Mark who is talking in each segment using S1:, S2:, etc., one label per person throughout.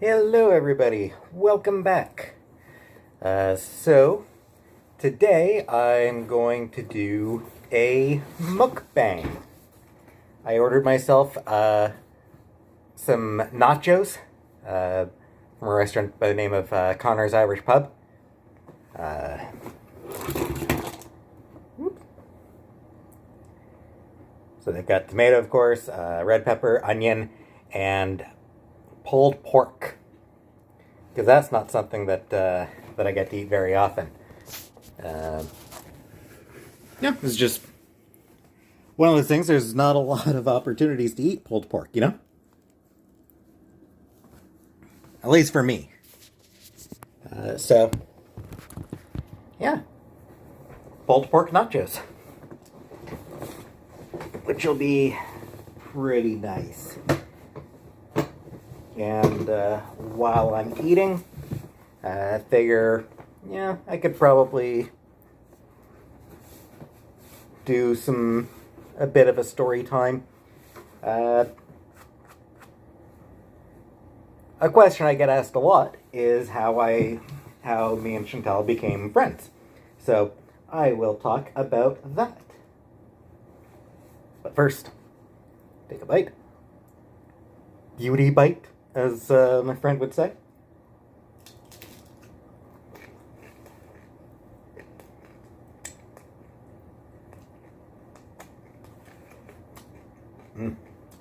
S1: Hello everybody, welcome back. So today I'm going to do a mukbang. I ordered myself some nachos from a restaurant by the name of Connor's Irish Pub. So they've got tomato, of course, red pepper, onion, and pulled pork, because that's not something that I get to eat very often. Yeah, it's just one of those things. There's not a lot of opportunities to eat pulled pork, you know. At least for me. So yeah, pulled pork nachos, which will be pretty nice. And while I'm eating, I figure, yeah, I could probably do a bit of a story time. A question I get asked a lot is how me and Chantal became friends. So I will talk about that. But first, take a bite. Beauty bite, as my friend would say.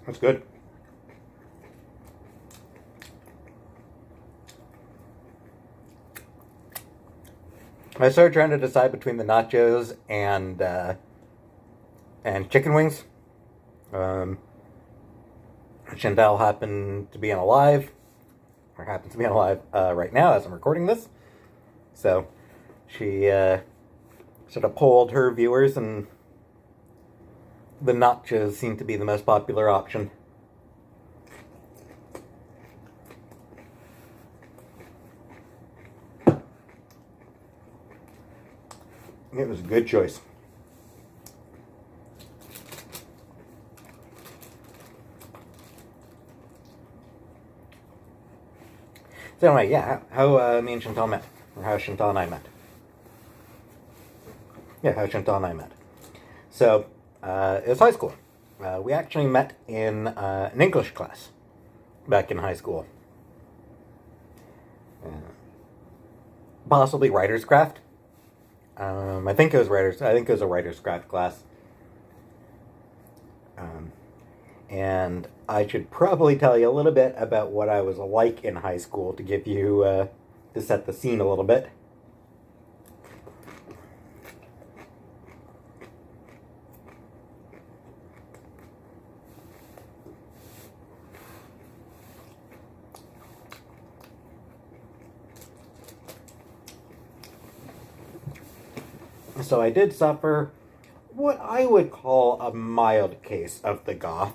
S1: That's good. I started trying to decide between the nachos and chicken wings. Chantal happened to be unalive, or happens to be unalive right now as I'm recording this. So she sort of polled her viewers, and the nachos seem to be the most popular option. It was a good choice. So anyway, yeah, how me and Chantal met, or how Chantal and I met. Yeah, how Chantal and I met. So, it was high school. We actually met in an English class back in high school. Possibly writer's craft. I think it was a writer's craft class. And I should probably tell you a little bit about what I was like in high school to give you, to set the scene a little bit. So I did suffer what I would call a mild case of the goth.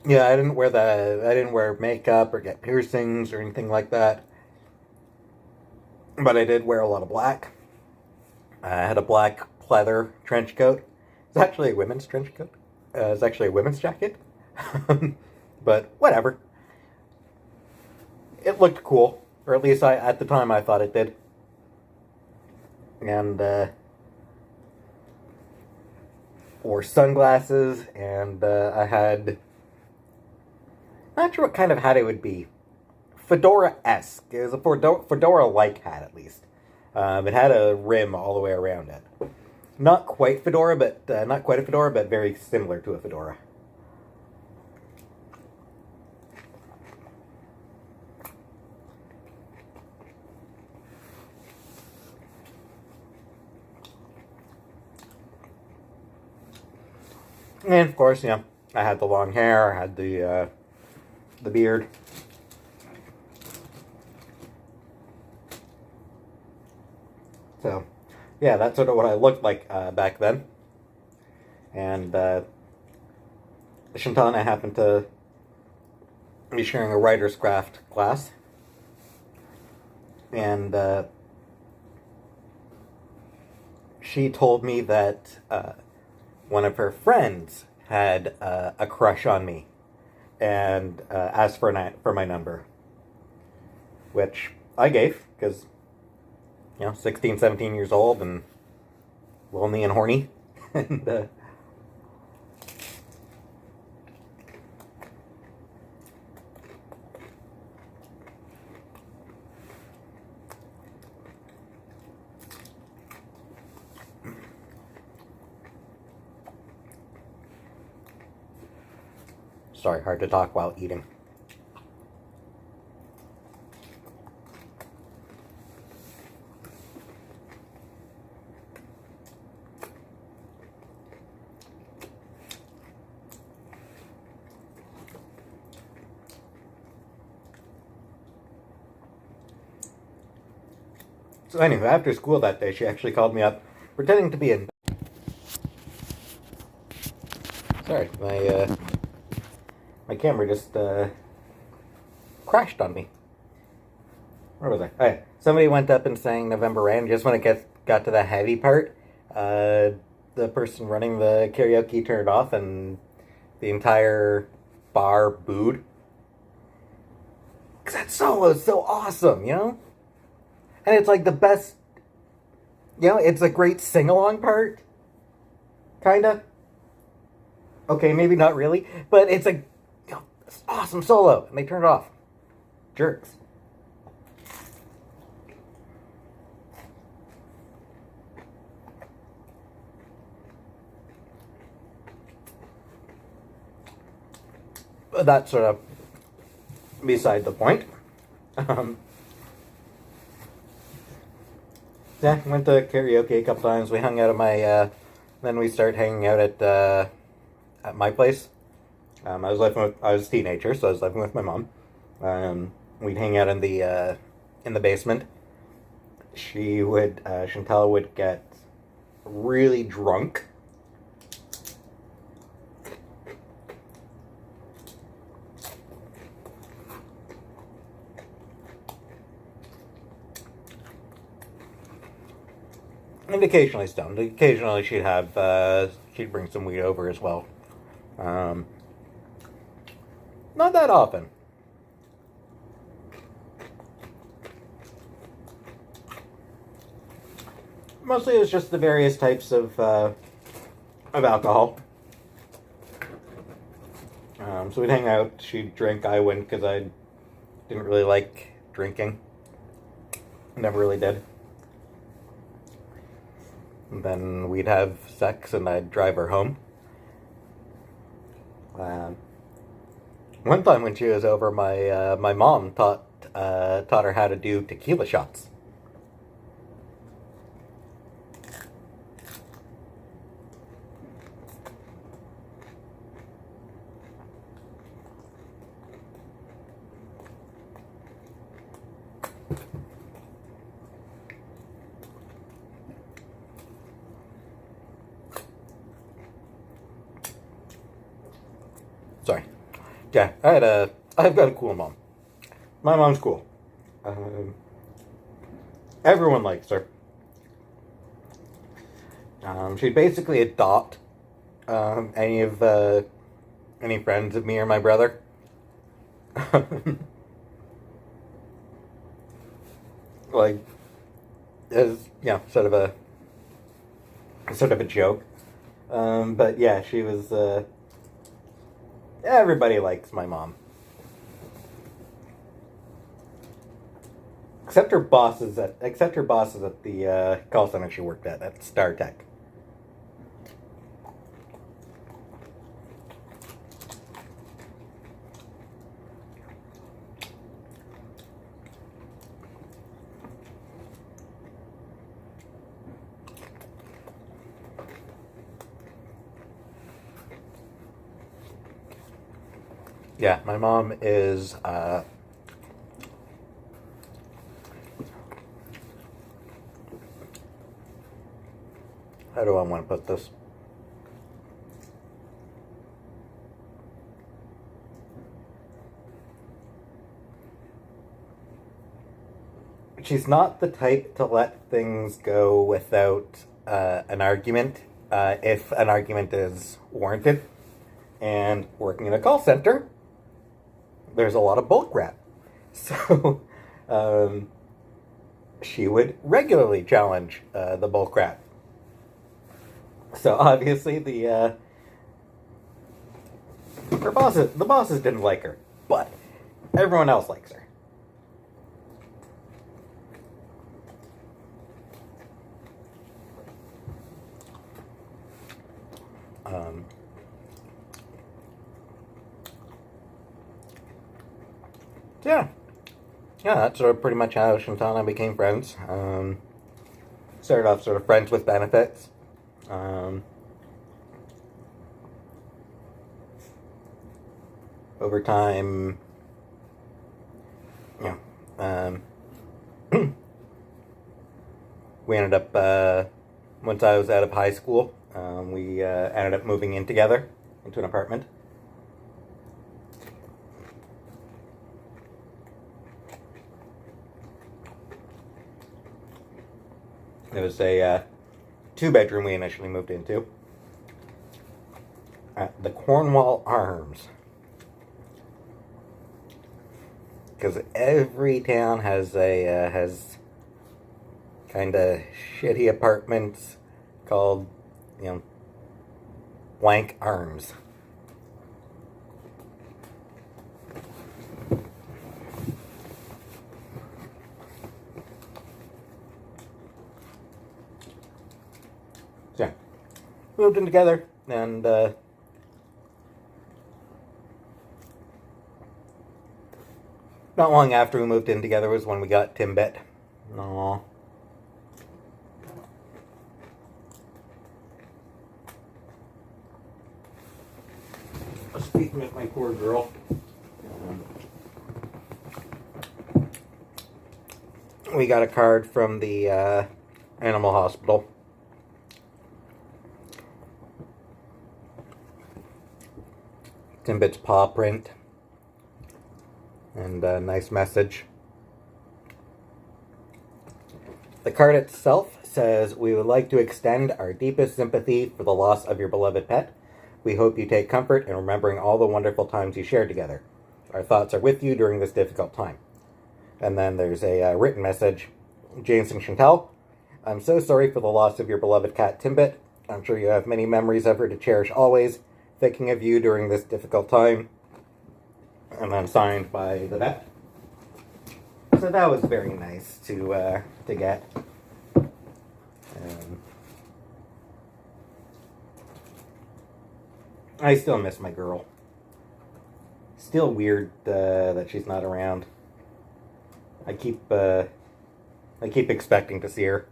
S1: Yeah, I didn't wear makeup or get piercings or anything like that. But I did wear a lot of black. I had a black pleather trench coat. It's actually a women's trench coat. It's actually a women's jacket. But whatever. It looked cool, or at least at the time I thought it did. And wore sunglasses, and I had, not sure what kind of hat it would be. Fedora-esque. It was a fedora-like hat, at least. It had a rim all the way around it. Not quite fedora, but not quite a fedora, but very similar to a fedora. And of course, you know, I had the long hair, I had the beard. So, yeah, that's sort of what I looked like back then. And Chantal and I happened to be sharing a writer's craft class. And she told me that one of her friends had a crush on me and asked for my number, which I gave because 16, 17 years old and lonely and horny, and sorry, hard to talk while eating. So anyway, after school that day, she actually called me up, pretending to be in. Sorry, my camera just crashed on me. Where was I? Oh, yeah. Somebody went up and sang November Rain. Just when it got to the heavy part, the person running the karaoke turned off, and the entire bar booed. Because that solo is so awesome, And it's like the best, it's a great sing-along part. Kinda. Okay, maybe not really, but it's a it's awesome solo, and they turned it off. Jerks. But that's sort of beside the point. Yeah, went to karaoke a couple times. We hung out at my, then we started hanging out at my place. I was a teenager, so I was living with my mom. We'd hang out in the basement. Chantal would get really drunk. And occasionally stoned. Occasionally she'd bring some weed over as well. Not that often. Mostly it was just the various types of alcohol. So we'd hang out, she'd drink, I wouldn't because I didn't really like drinking. Never really did. And then we'd have sex and I'd drive her home. One time when she was over, my mom taught her how to do tequila shots. Sorry. Yeah, I've got a cool mom. My mom's cool. Everyone likes her. She'd basically adopt any friends of me or my brother. Like, as sort of a joke. But yeah, she was. Everybody likes my mom. Except her bosses at the call center she worked at StarTech. Yeah, my mom is how do I want to put this? She's not the type to let things go without an argument, if an argument is warranted. And working in a call center, there's a lot of bulk wrap. So she would regularly challenge the bulk wrap. So obviously the bosses didn't like her, but everyone else likes her. Yeah, that's sort of pretty much how Chantal and I became friends. Started off sort of friends with benefits. Over time, we ended up, once I was out of high school, we ended up moving in together into an apartment. It was a 2-bedroom we initially moved into at the Cornwall Arms. Because every town has kind of shitty apartments called, blank arms. So yeah, moved in together, and not long after we moved in together was when we got Timbit. Aww. Speaking of my poor girl, we got a card from the animal hospital. Timbit's paw print. And a nice message. The card itself says, "We would like to extend our deepest sympathy for the loss of your beloved pet. We hope you take comfort in remembering all the wonderful times you shared together. Our thoughts are with you during this difficult time." And then there's a written message. "James and Chantal, I'm so sorry for the loss of your beloved cat Timbit. I'm sure you have many memories of her to cherish always. Thinking of you during this difficult time." And then signed by the vet. So that was very nice to get. I still miss my girl. Still weird that she's not around. I keep expecting to see her.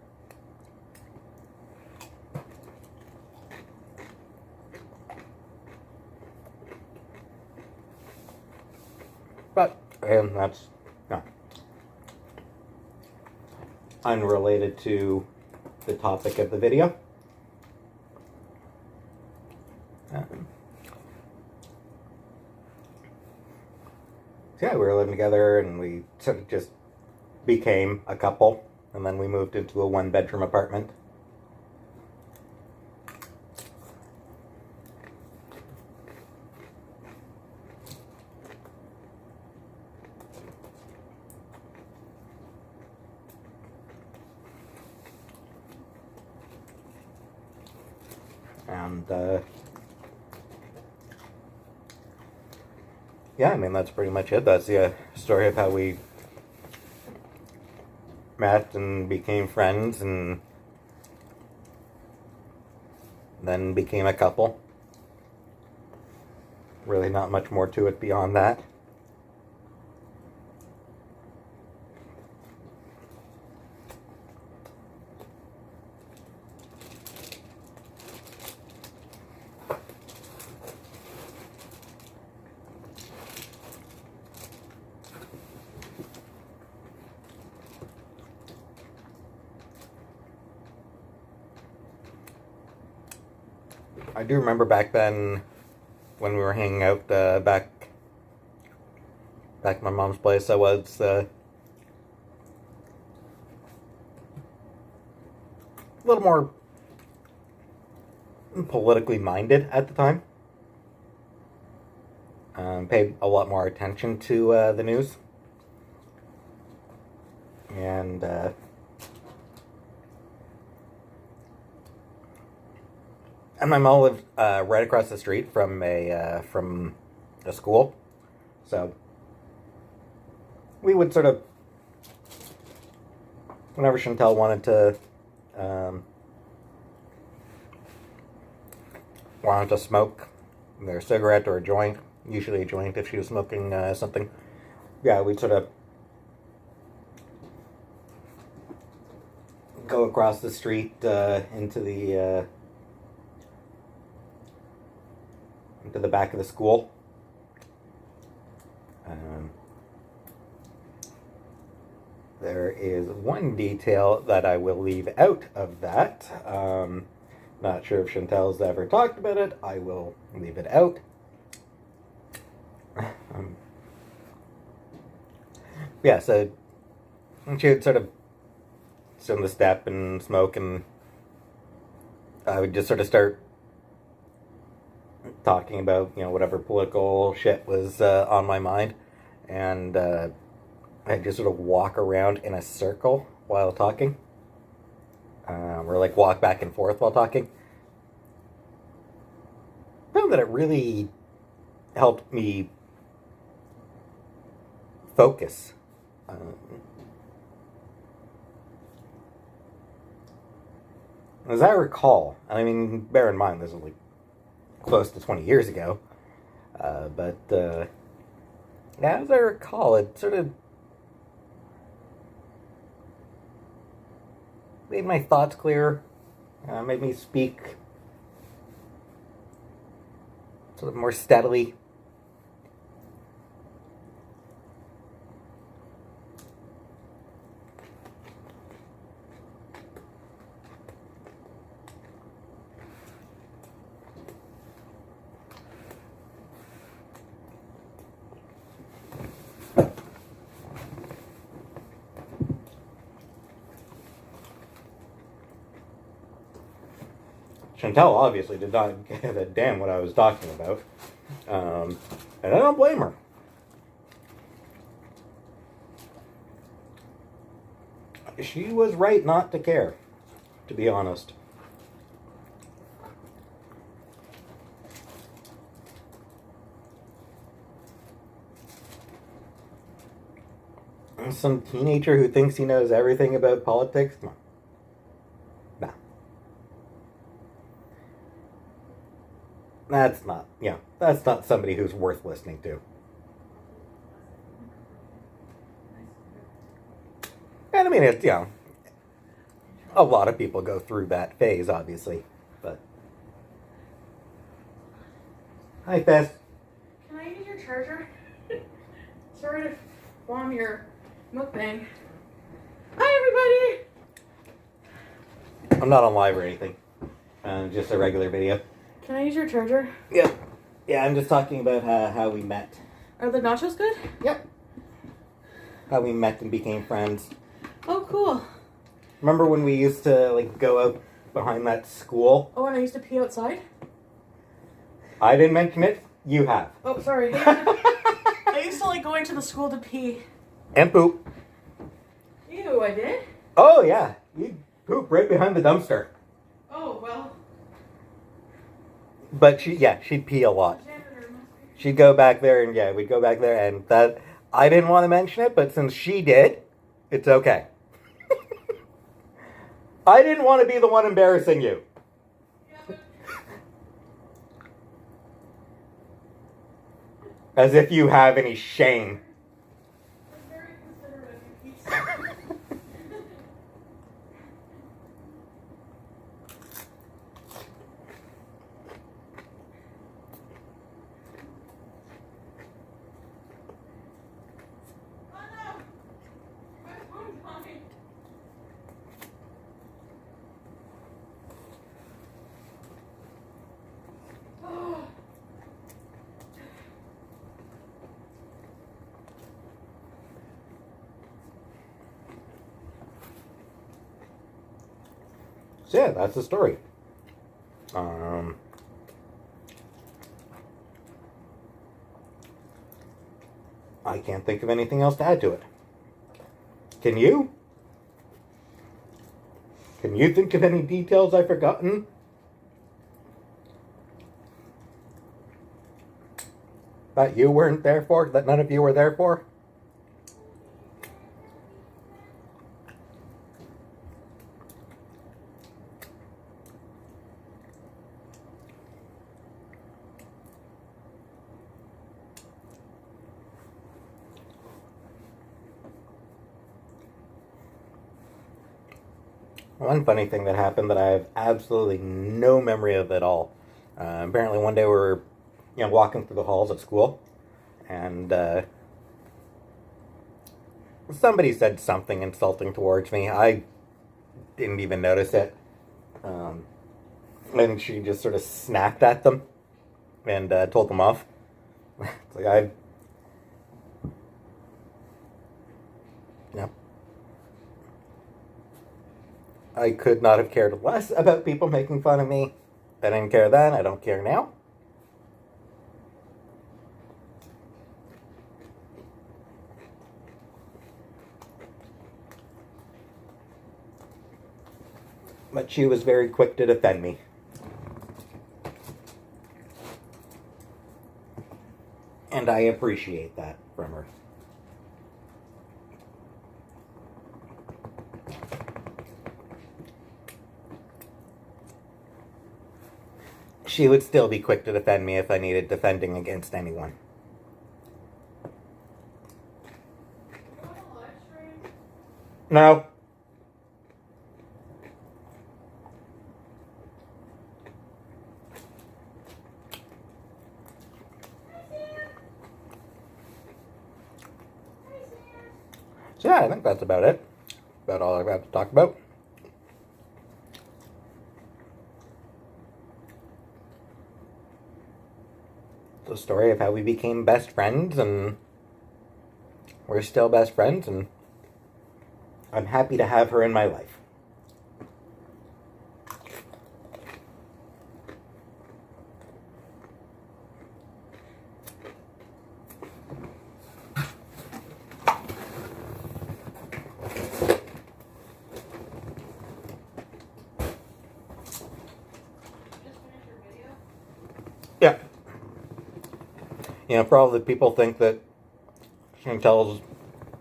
S1: But, and that's unrelated to the topic of the video. So yeah, we were living together, and we sort of just became a couple, and then we moved into a 1-bedroom apartment. And yeah, I mean, that's pretty much it. That's the story of how we met and became friends, and then became a couple. Really not much more to it beyond that. I do remember back then when we were hanging out back at my mom's place. I was a little more politically minded at the time. pay a lot more attention to the news. And my mom lived right across the street from a school, so we would sort of, whenever Chantal wanted to smoke either a cigarette or a joint, usually a joint if she was smoking something, yeah, we'd sort of go across the street into the back of the school. There is one detail that I will leave out of that. Not sure if Chantal's ever talked about it. I will leave it out. Yeah, so she would sort of sit on the step and smoke, and I would just sort of start talking about, whatever political shit was on my mind, and I'd just sort of walk around in a circle while talking, or like walk back and forth while talking. I found that it really helped me focus. As I recall, I mean, bear in mind this was like close to 20 years ago, but yeah, as I recall, it sort of made my thoughts clearer, made me speak sort of more steadily. Chantal obviously did not give a damn what I was talking about. And I don't blame her. She was right not to care, to be honest. Some teenager who thinks he knows everything about politics? Come on. Nah. That's not somebody who's worth listening to. And I mean, it's, a lot of people go through that phase, obviously, but... Hi, Fess.
S2: Can I use your charger? Sorry to bomb your mukbang. Hi, everybody!
S1: I'm not on live or anything. Just a regular video.
S2: Can I use your charger?
S1: Yep. Yeah, I'm just talking about how we met.
S2: Are the nachos good?
S1: Yep. How we met and became friends.
S2: Oh, cool.
S1: Remember when we used to, go out behind that school?
S2: Oh, and I used to pee outside?
S1: I didn't mention it. You have.
S2: Oh, sorry. I used to, going to the school to pee.
S1: And poop.
S2: Ew, I did?
S1: Oh, yeah. You poop right behind the dumpster.
S2: Oh, well.
S1: But she'd pee a lot. She'd go back there, and we'd go back there, and that, I didn't want to mention it, but since she did, it's okay. I didn't want to be the one embarrassing you. As if you have any shame.
S2: I'm very considerate of your pizza.
S1: So yeah, that's the story. I can't think of anything else to add to it. Can you? Can you think of any details I've forgotten? That you weren't there for? That none of you were there for? One funny thing that happened that I have absolutely no memory of at all. Apparently one day we were, walking through the halls at school, and somebody said something insulting towards me. I didn't even notice it. And she just sort of snapped at them and told them off. It's like I could not have cared less about people making fun of me. I didn't care then. I don't care now. But she was very quick to defend me. And I appreciate that from her. She would still be quick to defend me if I needed defending against anyone. No. So yeah, I think that's about it. About all I've got to talk about. The story of how we became best friends, and we're still best friends, and I'm happy to have her in my life. Yeah. For all the people think that Chantal's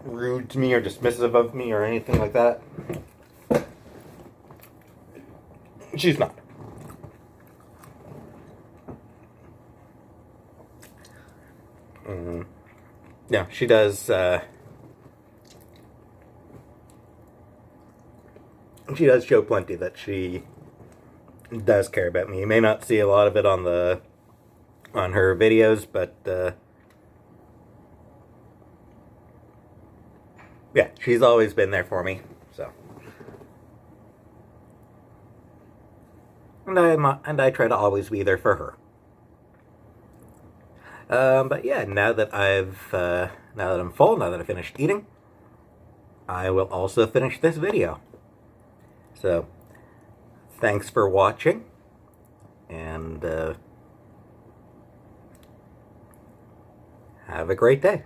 S1: rude to me or dismissive of me or anything like that, she's not. Yeah, she does. She does show plenty that she does care about me. You may not see a lot of it on her videos, but yeah, she's always been there for me. So, and I try to always be there for her. But yeah, now that I'm full, now that I've finished eating, I will also finish this video. So, thanks for watching, and have a great day.